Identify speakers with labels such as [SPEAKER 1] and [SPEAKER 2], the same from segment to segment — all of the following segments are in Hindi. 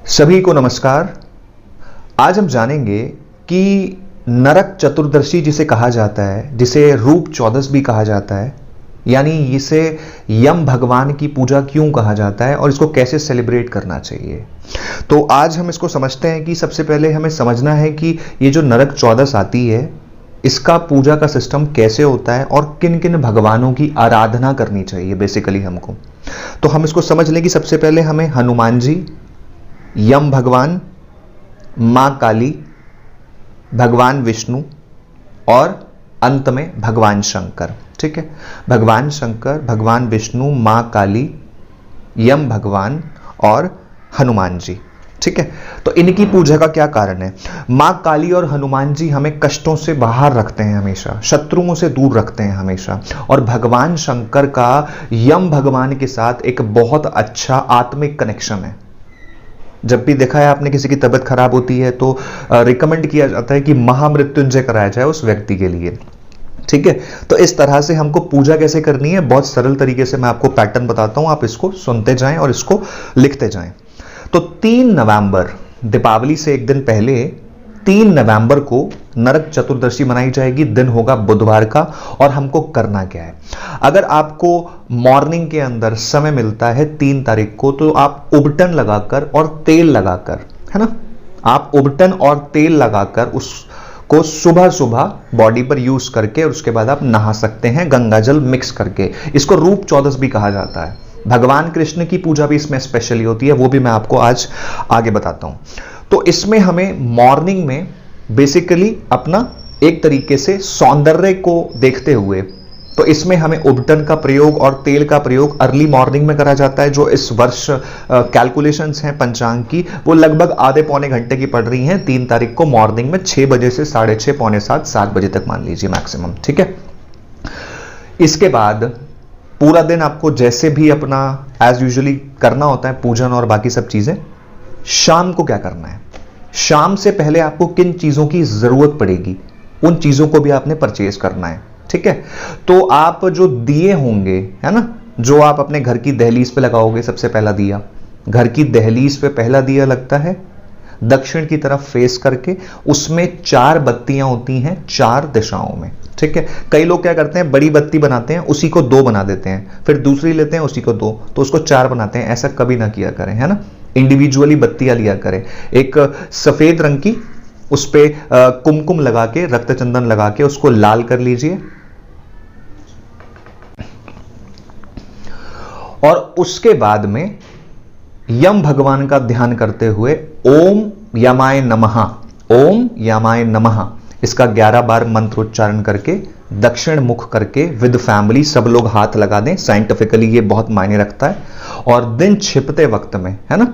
[SPEAKER 1] सभी को नमस्कार। आज हम जानेंगे कि नरक चतुर्दशी जिसे कहा जाता है, जिसे रूप चौदस भी कहा जाता है, यानी इसे यम भगवान की पूजा क्यों कहा जाता है और इसको कैसे सेलिब्रेट करना चाहिए। तो आज हम इसको समझते हैं कि सबसे पहले हमें समझना है कि ये जो नरक चौदस आती है, इसका पूजा का सिस्टम कैसे होता है और किन किन भगवानों की आराधना करनी चाहिए बेसिकली हमको। तो हम इसको समझ लें कि सबसे पहले हमें हनुमान जी, यम भगवान, मां काली, भगवान विष्णु और अंत में भगवान शंकर। ठीक है, भगवान शंकर, भगवान विष्णु, मां काली, यम भगवान और हनुमान जी। ठीक है, तो इनकी पूजा का क्या कारण है। मां काली और हनुमान जी हमें कष्टों से बाहर रखते हैं हमेशा, शत्रुओं से दूर रखते हैं हमेशा। और भगवान शंकर का यम भगवान के साथ एक बहुत अच्छा आत्मिक कनेक्शन है। जब भी देखा है आपने किसी की तबीयत खराब होती है तो रिकमेंड किया जाता है कि महामृत्युंजय कराया जाए उस व्यक्ति के लिए। ठीक है, तो इस तरह से हमको पूजा कैसे करनी है, बहुत सरल तरीके से मैं आपको पैटर्न बताता हूं, आप इसको सुनते जाएं और इसको लिखते जाएं। तो 3 नवंबर, दीपावली से एक दिन पहले 3 नवंबर को नरक चतुर्दशी मनाई जाएगी। दिन होगा बुधवार का। और हमको करना क्या है, अगर आपको मॉर्निंग के अंदर समय मिलता है 3 तारीख को, तो आप उबटन लगाकर और तेल लगाकर, है ना, आप उबटन और तेल लगाकर उसको सुबह सुबह बॉडी पर यूज करके और उसके बाद आप नहा सकते हैं गंगा जल मिक्स करके। इसको रूप चौदस भी कहा जाता है। भगवान कृष्ण की पूजा भी इसमें स्पेशली होती है, वो भी मैं आपको आज आगे बताता हूं। तो इसमें हमें मॉर्निंग में बेसिकली अपना एक तरीके से सौंदर्य को देखते हुए, तो इसमें हमें उबटन का प्रयोग और तेल का प्रयोग अर्ली मॉर्निंग में करा जाता है। जो इस वर्ष कैलकुलेशंस हैं पंचांग की, वो लगभग आधे पौने घंटे की पड़ रही हैं 3 तारीख को मॉर्निंग में 6 बजे से 6:30, पौने 7, 7 बजे तक मान लीजिए मैक्सिमम। ठीक है, इसके बाद पूरा दिन आपको जैसे भी अपना एज यूजुअली करना होता है, पूजन और बाकी सब चीजें। शाम को क्या करना है, शाम से पहले आपको किन चीजों की जरूरत पड़ेगी, उन चीजों को भी आपने परचेज करना है। ठीक है, तो आप जो दिए होंगे, है ना, जो आप अपने घर की दहलीज पे लगाओगे, सबसे पहला दिया घर की दहलीज पे पहला दिया लगता है दक्षिण की तरफ फेस करके। उसमें 4 बत्तियां होती हैं 4 दिशाओं में। ठीक है, कई लोग क्या करते हैं, बड़ी बत्ती बनाते हैं, उसी को 2 बना देते हैं, फिर दूसरी लेते हैं, उसी को 2, तो उसको 4 बनाते हैं। ऐसा कभी ना किया करें, है ना, इंडिविजुअली बत्तियां लिया करें। एक सफेद रंग की, उस पे कुमकुम लगा के, रक्त चंदन लगा के उसको लाल कर लीजिए। और उसके बाद में यम भगवान का ध्यान करते हुए ओम यमाय नमः, ओम यमाय नमः, इसका 11 बार मंत्र उच्चारण करके दक्षिण मुख करके विद फैमिली सब लोग हाथ लगा दें। साइंटिफिकली ये बहुत मायने रखता है। और दिन छिपते वक्त में, है ना,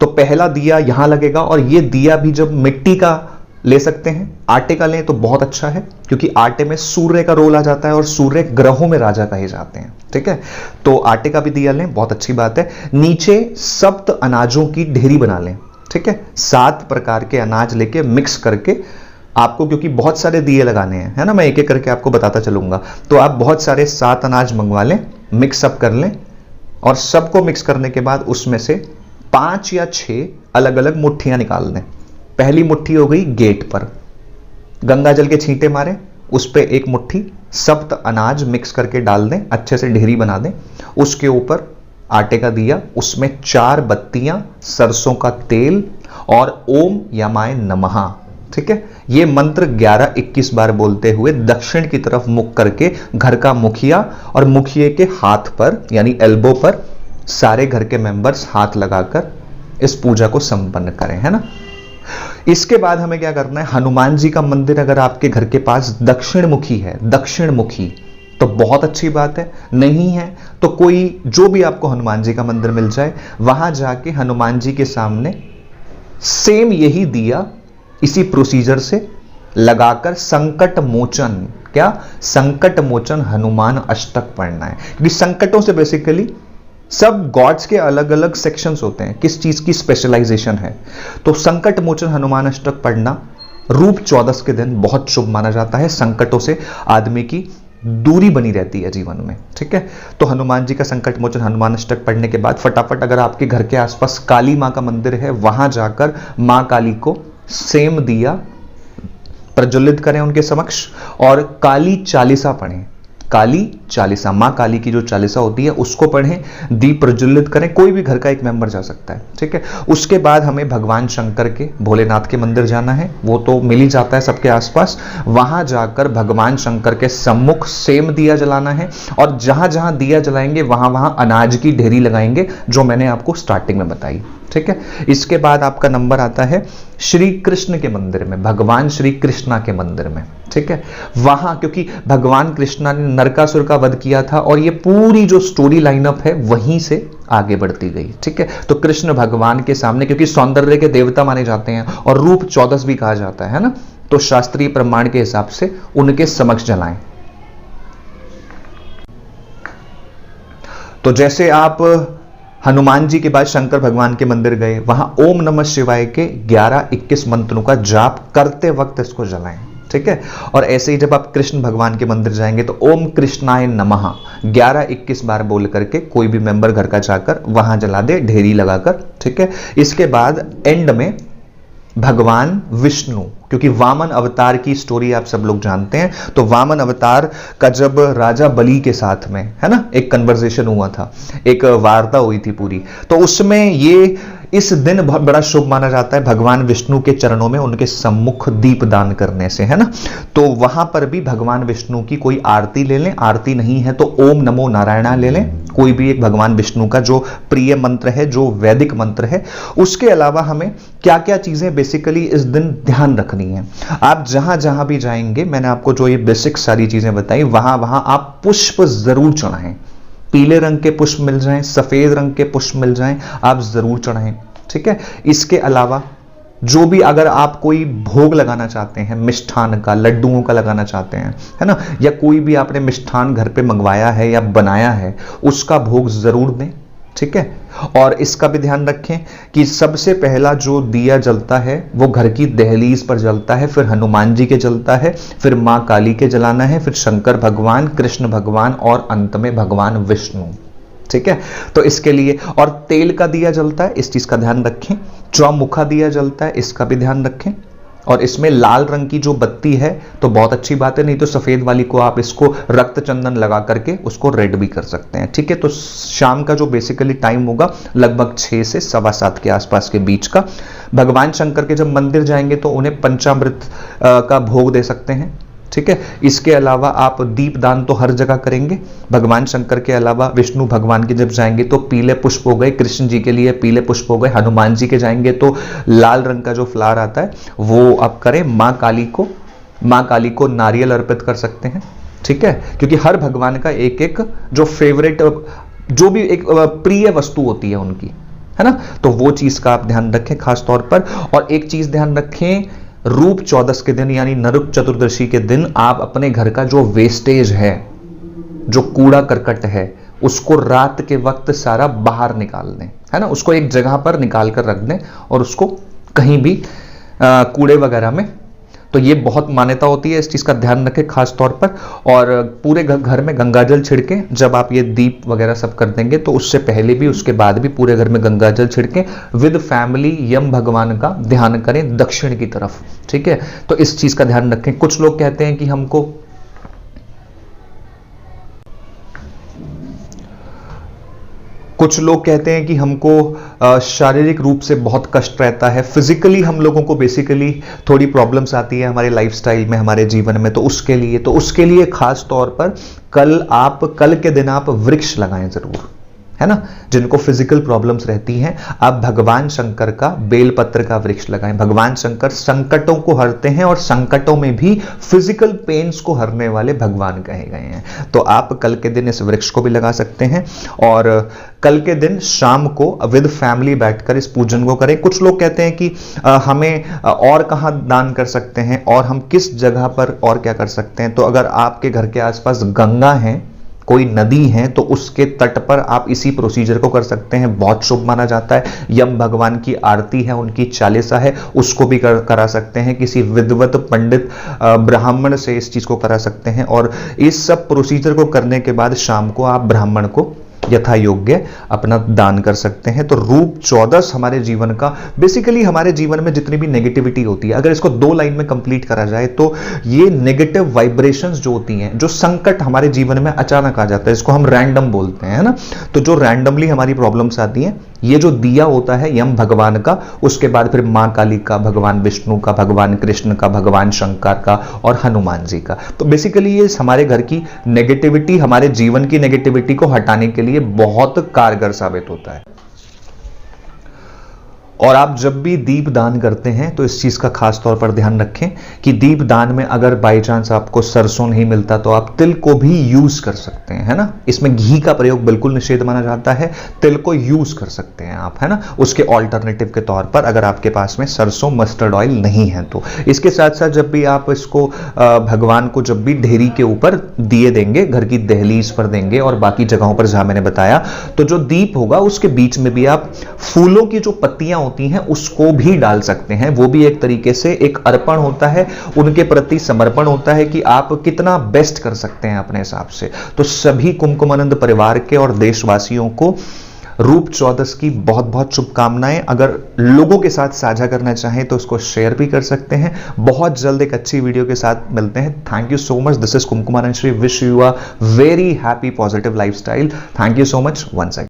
[SPEAKER 1] तो पहला दिया यहां लगेगा। और ये दिया भी जब मिट्टी का ले सकते हैं, आटे का लें तो बहुत अच्छा है, क्योंकि आटे में सूर्य का रोल आ जाता है और सूर्य ग्रहों में राजा कहे जाते हैं। ठीक है, तो आटे का भी दिया लें, बहुत अच्छी बात है। नीचे 7 अनाजों की ढेरी बना लें। ठीक है, 7 प्रकार के अनाज लेके मिक्स करके आपको, क्योंकि बहुत सारे दिए लगाने हैं, है ना, मैं एक एक करके आपको बताता चलूंगा, तो आप बहुत सारे 7 अनाज मंगवा लें, मिक्स अप कर लें। और सबको मिक्स करने के बाद उसमें से 5 या 6 अलग अलग मुट्ठियां निकाल दें। पहली मुट्ठी हो गई गेट पर, गंगा जल के छींटे मारें, उस पर 1 मुट्ठी 7 अनाज मिक्स करके डाल दें, अच्छे से ढेरी बना दें। उसके ऊपर आटे का दिया, उसमें 4 बत्तियां, सरसों का तेल और ओम यमाय नमः। ठीक है, ये मंत्र 11-21 बार बोलते हुए दक्षिण की तरफ मुख करके घर का मुखिया और मुखिए के हाथ पर यानी एल्बो पर सारे घर के मेंबर्स हाथ लगाकर इस पूजा को संपन्न करें, है ना। इसके बाद हमें क्या करना है, हनुमान जी का मंदिर अगर आपके घर के पास दक्षिण मुखी है, दक्षिण मुखी, तो बहुत अच्छी बात है। नहीं है तो कोई जो भी आपको हनुमान जी का मंदिर मिल जाए, वहां जाके हनुमान जी के सामने सेम यही दिया इसी प्रोसीजर से लगाकर संकट मोचन, क्या संकट मोचन हनुमान अष्टक पढ़ना है। क्योंकि संकटों से बेसिकली सब गॉड्स के अलग अलग सेक्शंस होते हैं, किस चीज की स्पेशलाइजेशन है। तो संकट मोचन हनुमान अष्टक पढ़ना रूप चौदस के दिन बहुत शुभ माना जाता है। संकटों से आदमी की दूरी बनी रहती है जीवन में। ठीक है, तो हनुमान जी का संकट मोचन हनुमान अष्टक पढ़ने के बाद फटाफट अगर आपके घर के आसपास काली मां का मंदिर है, वहां जाकर मां काली को सेम दिया प्रज्वलित करें उनके समक्ष और काली चालीसा पढ़ें। काली चालीसा, मां काली की जो चालीसा होती है उसको पढ़ें, दीप प्रज्वलित करें। कोई भी घर का एक मेंबर जा सकता है। ठीक है, उसके बाद हमें भगवान शंकर के भोलेनाथ के मंदिर जाना है, वो तो मिल ही जाता है सबके आसपास। वहां जाकर भगवान शंकर के सम्मुख सेम दिया जलाना है और जहां जहां दिया जलाएंगे वहां वहां अनाज की ढेरी लगाएंगे, जो मैंने आपको स्टार्टिंग में बताई। ठीक है, इसके बाद आपका नंबर आता है श्री कृष्ण के मंदिर में, भगवान श्री कृष्णा के मंदिर में। ठीक है, वहां क्योंकि भगवान कृष्णा ने नरकासुर का वध किया था और ये पूरी जो स्टोरी लाइनअप है वहीं से आगे बढ़ती गई। ठीक है, तो कृष्ण भगवान के सामने, क्योंकि सौंदर्य के देवता माने जाते हैं और रूप 14 भी कहा जाता है ना, तो शास्त्रीय प्रमाण के हिसाब से उनके समक्ष जलाएं। तो जैसे आप हनुमान जी के बाद शंकर भगवान के मंदिर गए, वहां ओम नमः शिवाय के 11-21 मंत्रों का जाप करते वक्त इसको जलाएं। ठीक है, और ऐसे ही जब आप कृष्ण भगवान के मंदिर जाएंगे तो ओम कृष्णाय नमः 11-21 बार बोल करके कोई भी मेंबर घर का जाकर वहां जला दे, ढेरी लगाकर। ठीक है, इसके बाद एंड में भगवान विष्णु, क्योंकि वामन अवतार की स्टोरी आप सब लोग जानते हैं, तो वामन अवतार का जब राजा बलि के साथ में है ना एक कन्वर्सेशन हुआ था, एक वार्ता हुई थी पूरी, तो उसमें ये इस दिन बहुत बड़ा शुभ माना जाता है भगवान विष्णु के चरणों में उनके सम्मुख दीप दान करने से, है ना। तो वहां पर भी भगवान विष्णु की कोई आरती ले लें, आरती नहीं है तो ओम नमो नारायणा ले लें, कोई भी एक भगवान विष्णु का जो प्रिय मंत्र है, जो वैदिक मंत्र है। उसके अलावा हमें क्या क्या चीजें बेसिकली इस दिन ध्यान रखनी है। आप जहां जहां भी जाएंगे, मैंने आपको जो ये बेसिक सारी चीजें बताई, वहां वहां आप पुष्प जरूर चढ़ाएं। पीले रंग के पुष्प मिल जाएं, सफेद रंग के पुष्प मिल जाएं, आप जरूर चढ़ाएं। ठीक है, इसके अलावा जो भी अगर आप कोई भोग लगाना चाहते हैं, मिष्ठान का, लड्डुओं का लगाना चाहते हैं, है ना, या कोई भी आपने मिष्ठान घर पे मंगवाया है या बनाया है, उसका भोग जरूर दें। ठीक है, और इसका भी ध्यान रखें कि सबसे पहला जो दिया जलता है वो घर की दहलीज पर जलता है, फिर हनुमान जी के जलता है, फिर मां काली के जलाना है, फिर शंकर भगवान, कृष्ण भगवान और अंत में भगवान विष्णु। ठीक है, तो इसके लिए, और तेल का दिया जलता है, इस चीज का ध्यान रखें। चौमुखा दिया जलता है, इसका भी ध्यान रखें। और इसमें लाल रंग की जो बत्ती है तो बहुत अच्छी बात है, नहीं तो सफेद वाली को आप इसको रक्त चंदन लगा करके उसको रेड भी कर सकते हैं। ठीक है, तो शाम का जो बेसिकली टाइम होगा लगभग 6 से 7:15 के आसपास के बीच का। भगवान शंकर के जब मंदिर जाएंगे तो उन्हें पंचामृत का भोग दे सकते हैं। ठीक है, इसके अलावा आप दीप दान तो हर जगह करेंगे। भगवान शंकर के अलावा विष्णु भगवान के जब जाएंगे तो पीले पुष्प हो गए, कृष्ण जी के लिए पीले पुष्प हो गए, हनुमान जी के जाएंगे तो लाल रंग का जो फ्लावर आता है वो आप करें। मां काली को नारियल अर्पित कर सकते हैं। ठीक है, क्योंकि हर भगवान का एक एक जो फेवरेट, जो भी एक प्रिय वस्तु होती है उनकी, है ना, तो वो चीज का आप ध्यान रखें खास तौर पर। और एक चीज ध्यान रखें, रूप 14 के दिन यानी नरक चतुर्दशी के दिन आप अपने घर का जो वेस्टेज है, जो कूड़ा करकट है, उसको रात के वक्त सारा बाहर निकाल दें, है ना, उसको एक जगह पर निकाल कर रख दें और उसको कहीं भी कूड़े वगैरह में। तो ये बहुत मान्यता होती है, इस चीज का ध्यान रखें खास तौर पर। और पूरे घर में गंगाजल छिड़के, जब आप ये दीप वगैरह सब कर देंगे तो उससे पहले भी उसके बाद भी पूरे घर में गंगाजल छिड़के, विद फैमिली यम भगवान का ध्यान करें दक्षिण की तरफ। ठीक है, तो इस चीज का ध्यान रखें। कुछ लोग कहते हैं कि हमको शारीरिक रूप से बहुत कष्ट रहता है, फिजिकली हम लोगों को बेसिकली थोड़ी प्रॉब्लम्स आती है हमारे लाइफस्टाइल में, हमारे जीवन में। तो उसके लिए खास तौर पर कल के दिन आप वृक्ष लगाएं जरूर, है ना। जिनको फिजिकल प्रॉब्लम्स रहती हैं, आप भगवान शंकर का बेलपत्र का वृक्ष लगाएं। भगवान शंकर संकटों को हरते हैं और संकटों में भी फिजिकल पेन्स को हरने वाले भगवान कहे गए हैं। तो आप कल के दिन इस वृक्ष को भी लगा सकते हैं और कल के दिन शाम को विद फैमिली बैठकर इस पूजन को करें। कुछ लोग कहते हैं कि हमें और कहां दान कर सकते हैं और हम किस जगह पर और क्या कर सकते हैं। तो अगर आपके घर के आसपास गंगा है, कोई नदी है तो उसके तट पर आप इसी प्रोसीजर को कर सकते हैं, बहुत शुभ माना जाता है। यम भगवान की आरती है, उनकी चालीसा है, उसको भी करा सकते हैं। किसी विद्वत पंडित ब्राह्मण से इस चीज को करा सकते हैं। और इस सब प्रोसीजर को करने के बाद शाम को आप ब्राह्मण को यथा योग्य अपना दान कर सकते हैं। तो रूप 14 हमारे जीवन का, बेसिकली हमारे जीवन में जितनी भी नेगेटिविटी होती है, अगर इसको 2 लाइन में कंप्लीट करा जाए तो ये नेगेटिव वाइब्रेशंस जो होती हैं, जो संकट हमारे जीवन में अचानक आ जाता है, इसको हम रैंडम बोलते हैं, है ना। तो जो रैंडमली हमारी प्रॉब्लम्स आती हैं, ये जो दिया होता है यम भगवान का, उसके बाद फिर मां काली का, भगवान विष्णु का, भगवान कृष्ण का, भगवान शंकर का और हनुमान जी का। तो बेसिकली ये हमारे घर की नेगेटिविटी, हमारे जीवन की नेगेटिविटी को हटाने के लिए बहुत कारगर साबित होता है। और आप जब भी दीप दान करते हैं तो इस चीज का खास तौर पर ध्यान रखें कि दीप दान में अगर बाई चांस आपको सरसों नहीं मिलता तो आप तिल को भी यूज कर सकते हैं, है ना। इसमें घी का प्रयोग बिल्कुल निषेध माना जाता है, तिल को यूज कर सकते हैं आप, है ना, उसके ऑल्टरनेटिव के तौर पर, अगर आपके पास में सरसों मस्टर्ड ऑयल नहीं है तो। इसके साथ साथ जब भी आप इसको भगवान को जब भी ढेरी के ऊपर दिए देंगे, घर की दहलीज पर देंगे और बाकी जगहों पर जहां मैंने बताया, तो जो दीप होगा उसके बीच में भी आप फूलों की जो पत्तियां होती हैं उसको भी डाल सकते हैं। वो भी एक तरीके से एक अर्पण होता है, उनके प्रति समर्पण होता है कि आप कितना बेस्ट कर सकते हैं अपने हिसाब से। तो सभी कुमकुमानंद परिवार के और देशवासियों को रूप 14 की बहुत बहुत शुभकामनाएं। अगर लोगों के साथ साझा करना चाहें तो उसको शेयर भी कर सकते हैं। बहुत जल्द एक अच्छी वीडियो के साथ मिलते हैं। Thank you so much. This is Kumkumanand Shri, wish you a very happy positive lifestyle. Thank you so much once again.